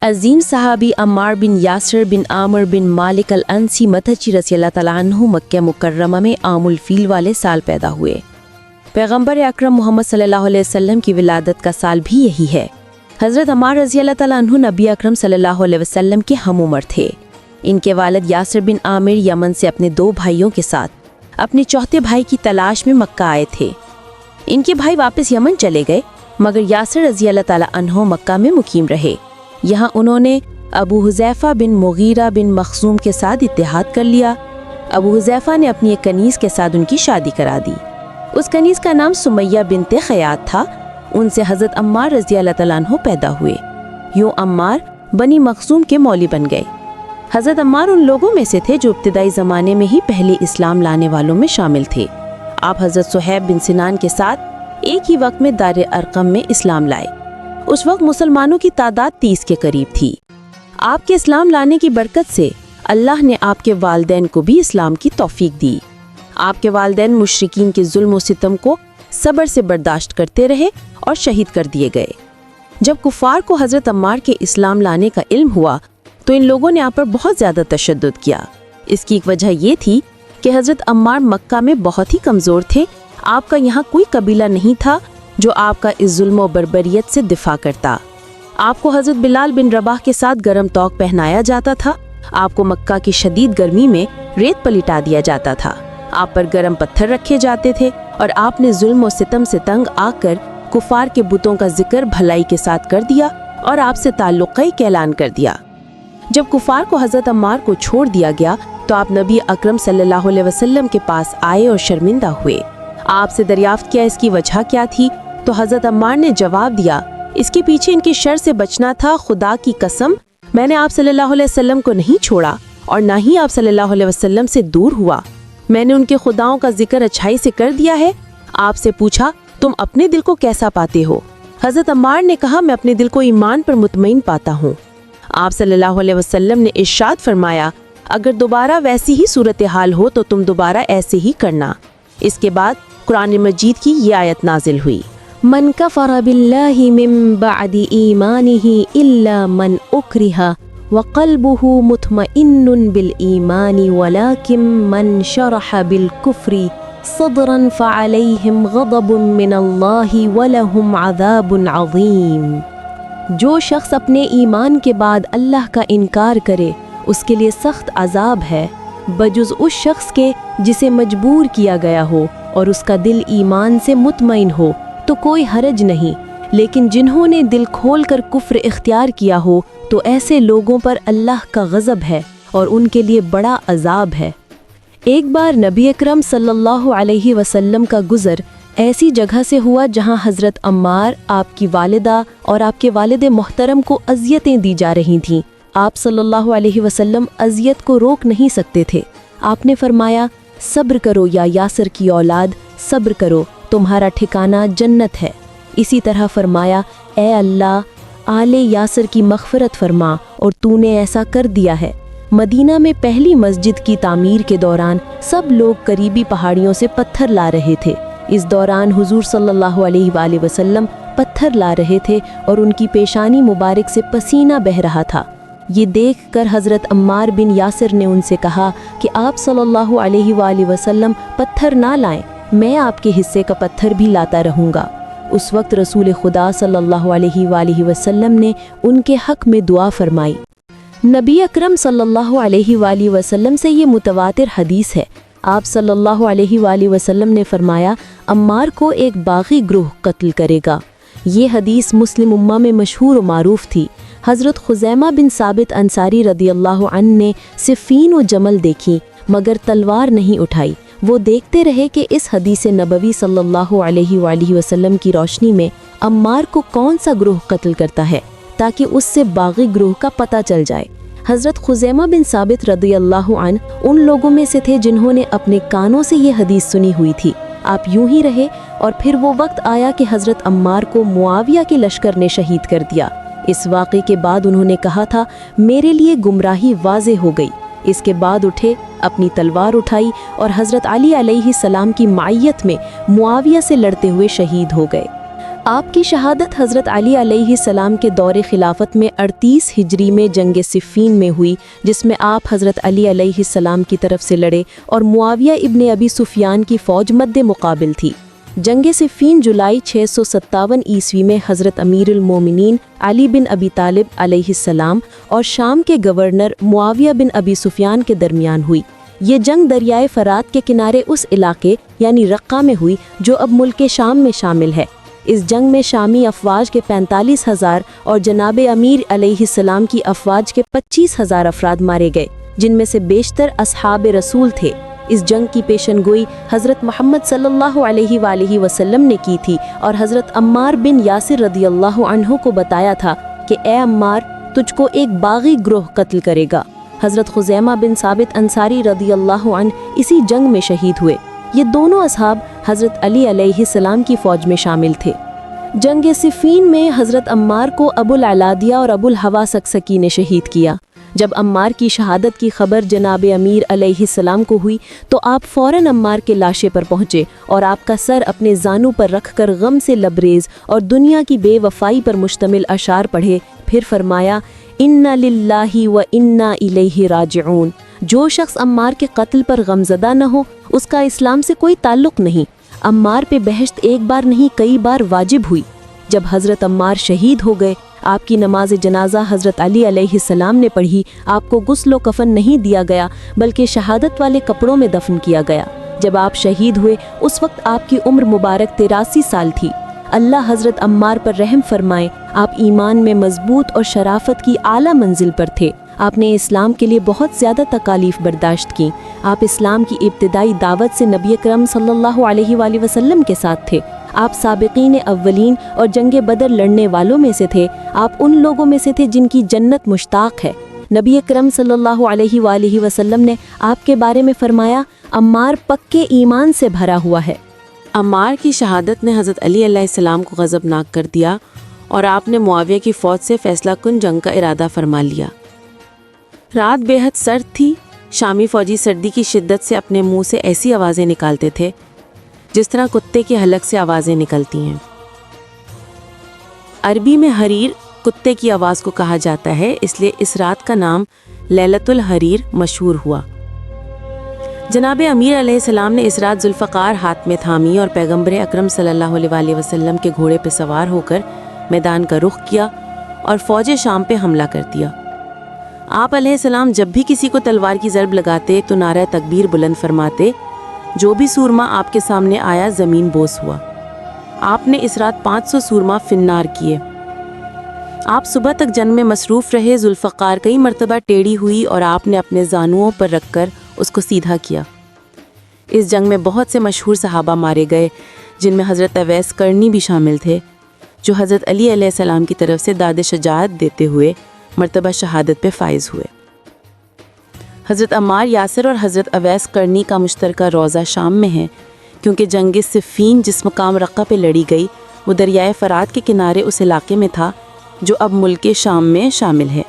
عظیم صحابی عمار بن یاسر بن عامر بن مالک الانسی مدھچی رضی اللہ تعالیٰ عنہ مکہ مکرمہ میں عام الفیل والے سال پیدا ہوئے۔ پیغمبر اکرم محمد صلی اللہ علیہ وسلم کی ولادت کا سال بھی یہی ہے۔ حضرت عمار رضی اللہ تعالیٰ عنہ نبی اکرم صلی اللہ علیہ وسلم کے ہم عمر تھے۔ ان کے والد یاسر بن عامر یمن سے اپنے 2 بھائیوں کے ساتھ اپنے چوتھے بھائی کی تلاش میں مکہ آئے تھے۔ ان کے بھائی واپس یمن چلے گئے، مگر یاسر رضی اللہ تعالیٰ عنہ مکہ میں مقیم رہے۔ یہاں انہوں نے ابو حذیفہ بن مغیرہ بن مخزوم کے ساتھ اتحاد کر لیا۔ ابو حذیفہ نے اپنی ایک کنیز کے ساتھ ان کی شادی کرا دی۔ اس کنیز کا نام سمیہ بنت خیاط تھا۔ ان سے حضرت عمار رضی اللہ تعالیٰ عنہ پیدا ہوئے۔ یوں عمار بنی مخزوم کے مولی بن گئے۔ حضرت عمار ان لوگوں میں سے تھے جو ابتدائی زمانے میں ہی پہلے اسلام لانے والوں میں شامل تھے۔ آپ حضرت صہیب بن سنان کے ساتھ ایک ہی وقت میں دار ارقم میں اسلام لائے۔ اس وقت مسلمانوں کی تعداد 30 کے قریب تھی۔ آپ کے اسلام لانے کی برکت سے اللہ نے آپ کے والدین کو بھی اسلام کی توفیق دی۔ آپ کے والدین مشرکین کے ظلم و ستم کو صبر سے برداشت کرتے رہے اور شہید کر دیے گئے۔ جب کفار کو حضرت عمار کے اسلام لانے کا علم ہوا تو ان لوگوں نے آپ پر بہت زیادہ تشدد کیا۔ اس کی ایک وجہ یہ تھی کہ حضرت عمار مکہ میں بہت ہی کمزور تھے۔ آپ کا یہاں کوئی قبیلہ نہیں تھا جو آپ کا اس ظلم و بربریت سے دفاع کرتا۔ آپ کو حضرت بلال بن رباح کے ساتھ گرم توق پہنایا جاتا تھا۔ آپ کو مکہ کی شدید گرمی میں ریت پلٹا دیا جاتا تھا۔ آپ پر گرم پتھر رکھے جاتے تھے اور آپ نے ظلم و ستم سے تنگ آ کر کفار کے بتوں کا ذکر بھلائی کے ساتھ کر دیا اور آپ سے تعلق کا اعلان کر دیا۔ جب کفار کو حضرت عمار کو چھوڑ دیا گیا تو آپ نبی اکرم صلی اللہ علیہ وسلم کے پاس آئے اور شرمندہ ہوئے۔ آپ سے دریافت کیا اس کی وجہ کیا تھی، تو حضرت عمار نے جواب دیا، اس کے پیچھے ان کے شر سے بچنا تھا۔ خدا کی قسم، میں نے آپ صلی اللہ علیہ وسلم کو نہیں چھوڑا اور نہ ہی آپ صلی اللہ علیہ وسلم سے دور ہوا۔ میں نے ان کے خداؤں کا ذکر اچھائی سے کر دیا ہے۔ آپ سے پوچھا، تم اپنے دل کو کیسا پاتے ہو؟ حضرت عمار نے کہا، میں اپنے دل کو ایمان پر مطمئن پاتا ہوں۔ آپ صلی اللہ علیہ وسلم نے ارشاد فرمایا، اگر دوبارہ ویسی ہی صورتحال ہو تو تم دوبارہ ایسے ہی کرنا۔ اس کے بعد قرآن مجید کی یہ آیت نازل ہوئی، من کفر باللہ من بعد ایمانہ الا من اکرہ وقلبہ مطمئن بالایمان ولکن من شرح بالکفر صدرا فعلیہم غضب من اللہ ولہم عذاب عظیم۔ جو شخص اپنے ایمان کے بعد اللہ کا انکار کرے اس کے لیے سخت عذاب ہے، بجز اس شخص کے جسے مجبور کیا گیا ہو اور اس کا دل ایمان سے مطمئن ہو تو کوئی حرج نہیں، لیکن جنہوں نے دل کھول کر کفر اختیار کیا ہو تو ایسے لوگوں پر اللہ کا غضب ہے اور ان کے لیے بڑا عذاب ہے۔ ایک بار نبی اکرم صلی اللہ علیہ وسلم کا گزر ایسی جگہ سے ہوا جہاں حضرت عمار، آپ کی والدہ اور آپ کے والد محترم کو اذیتیں دی جا رہی تھیں۔ آپ صلی اللہ علیہ وسلم اذیت کو روک نہیں سکتے تھے۔ آپ نے فرمایا، صبر کرو یا یاسر کی اولاد، صبر کرو، تمہارا ٹھکانہ جنت ہے۔ اسی طرح فرمایا، اے اللہ، آل یاسر کی مغفرت فرما، اور تو نے ایسا کر دیا ہے۔ مدینہ میں پہلی مسجد کی تعمیر کے دوران سب لوگ قریبی پہاڑیوں سے پتھر لا رہے تھے۔ اس دوران حضور صلی اللہ علیہ وآلہ وسلم پتھر لا رہے تھے اور ان کی پیشانی مبارک سے پسینہ بہہ رہا تھا۔ یہ دیکھ کر حضرت عمار بن یاسر نے ان سے کہا کہ آپ صلی اللہ علیہ وآلہ وسلم پتھر نہ لائیں، میں آپ کے حصے کا پتھر بھی لاتا رہوں گا۔ اس وقت رسول خدا صلی اللہ علیہ وآلہ وسلم نے ان کے حق میں دعا فرمائی۔ نبی اکرم صلی اللہ علیہ وآلہ وسلم سے یہ متواتر حدیث ہے۔ آپ صلی اللہ علیہ وآلہ وسلم نے فرمایا، عمار کو ایک باغی گروہ قتل کرے گا۔ یہ حدیث مسلم امہ میں مشہور و معروف تھی۔ حضرت خزیمہ بن ثابت انصاری رضی اللہ عنہ نے صفین و جمل دیکھی مگر تلوار نہیں اٹھائی۔ وہ دیکھتے رہے کہ اس حدیث نبوی صلی اللہ علیہ وآلہ وسلم کی روشنی میں عمار کو کون سا گروہ قتل کرتا ہے تاکہ اس سے باغی گروہ کا پتہ چل جائے۔ حضرت خزیمہ بن ثابت رضی اللہ عنہ ان لوگوں میں سے تھے جنہوں نے اپنے کانوں سے یہ حدیث سنی ہوئی تھی۔ آپ یوں ہی رہے اور پھر وہ وقت آیا کہ حضرت عمار کو معاویہ کے لشکر نے شہید کر دیا۔ اس واقعے کے بعد انہوں نے کہا تھا، میرے لیے گمراہی واضح ہو گئی۔ اس کے بعد اٹھے، اپنی تلوار اٹھائی اور حضرت علی علیہ السلام کی معیت میں معاویہ سے لڑتے ہوئے شہید ہو گئے۔ آپ کی شہادت حضرت علی علیہ السلام کے دور خلافت میں 38 ہجری میں جنگ صفین میں ہوئی، جس میں آپ حضرت علی علیہ السلام کی طرف سے لڑے اور معاویہ ابن ابی سفیان کی فوج مد مقابل تھی۔ جنگ صفین جولائی 657 عیسوی میں حضرت امیر المومنین علی بن ابی طالب علیہ السلام اور شام کے گورنر معاویہ بن ابی سفیان کے درمیان ہوئی۔ یہ جنگ دریائے فرات کے کنارے اس علاقے یعنی رقہ میں ہوئی جو اب ملک شام میں شامل ہے۔ اس جنگ میں شامی افواج کے 45,000 اور جناب امیر علیہ السلام کی افواج کے 25,000 افراد مارے گئے، جن میں سے بیشتر اصحاب رسول تھے۔ اس جنگ کی پیشن گوئی حضرت محمد صلی اللہ علیہ وآلہ وسلم نے کی تھی اور حضرت عمار بن یاسر رضی اللہ عنہ کو بتایا تھا کہ اے عمار، تجھ کو ایک باغی گروہ قتل کرے گا۔ حضرت خزیمہ بن ثابت انصاری رضی اللہ عنہ اسی جنگ میں شہید ہوئے۔ یہ دونوں اصحاب حضرت علی علیہ السلام کی فوج میں شامل تھے۔ جنگ صفین میں حضرت عمار کو ابو العلادیہ اور ابو الہوا سکسکی نے شہید کیا۔ جب عمار کی شہادت کی خبر جناب امیر علیہ السلام کو ہوئی تو آپ فوراً عمار کے لاشے پر پہنچے اور آپ کا سر اپنے زانوں پر رکھ کر غم سے لبریز اور دنیا کی بے وفائی پر مشتمل اشعار پڑھے، پھر فرمایا انا للہ و انا الیہ راجعون۔ جو شخص عمار کے قتل پر غمزدہ نہ ہو اس کا اسلام سے کوئی تعلق نہیں۔ عمار پہ بہشت ایک بار نہیں کئی بار واجب ہوئی۔ جب حضرت عمار شہید ہو گئے، آپ کی نماز جنازہ حضرت علی علیہ السلام نے پڑھی۔ آپ کو غسل و کفن نہیں دیا گیا بلکہ شہادت والے کپڑوں میں دفن کیا گیا۔ جب آپ شہید ہوئے اس وقت آپ کی عمر مبارک 83 سال تھی۔ اللہ حضرت عمار پر رحم فرمائے، آپ ایمان میں مضبوط اور شرافت کی اعلیٰ منزل پر تھے۔ آپ نے اسلام کے لیے بہت زیادہ تکالیف برداشت کیں۔ آپ اسلام کی ابتدائی دعوت سے نبی اکرم صلی اللہ علیہ وآلہ وسلم کے ساتھ تھے۔ آپ سابقین اولین اور جنگ بدر لڑنے والوں میں سے تھے۔ آپ ان لوگوں میں سے تھے جن کی جنت مشتاق ہے۔ نبی اکرم صلی اللہ علیہ وآلہ وسلم نے آپ کے بارے میں فرمایا، عمار پکے ایمان سے بھرا ہوا ہے۔ عمار کی شہادت نے حضرت علی علیہ السلام کو غضبناک کر دیا اور آپ نے معاویہ کی فوج سے فیصلہ کن جنگ کا ارادہ فرما لیا۔ رات بے حد سرد تھی۔ شامی فوجی سردی کی شدت سے اپنے منہ سے ایسی آوازیں نکالتے تھے جس طرح کتے کے حلق سے آوازیں نکلتی ہیں۔ عربی میں حریر کتے کی آواز کو کہا جاتا ہے، اس لیے اس رات کا نام لیلۃ الحریر مشہور ہوا۔ جناب امیر علیہ السلام نے اس رات ذوالفقار ہاتھ میں تھامی اور پیغمبر اکرم صلی اللہ علیہ وآلہ وسلم کے گھوڑے پہ سوار ہو کر میدان کا رخ کیا اور فوج شام پہ حملہ کر دیا۔ آپ علیہ السلام جب بھی کسی کو تلوار کی ضرب لگاتے تو نعرہ تکبیر بلند فرماتے۔ جو بھی سورما آپ کے سامنے آیا زمین بوس ہوا۔ آپ نے اس رات 500 سورما فنار کیے۔ آپ صبح تک جنگ میں مصروف رہے۔ ذوالفقار کئی مرتبہ ٹیڑھی ہوئی اور آپ نے اپنے زانوؤں پر رکھ کر اس کو سیدھا کیا۔ اس جنگ میں بہت سے مشہور صحابہ مارے گئے، جن میں حضرت اویس کرنی بھی شامل تھے، جو حضرت علی علیہ السلام کی طرف سے داد شجاعت دیتے ہوئے مرتبہ شہادت پہ فائز ہوئے۔ حضرت عمار یاسر اور حضرت اویس کرنی کا مشترکہ روضہ شام میں ہے، کیونکہ جنگ صفین جس مقام رقہ پہ لڑی گئی وہ دریائے فرات کے کنارے اس علاقے میں تھا جو اب ملک شام میں شامل ہے۔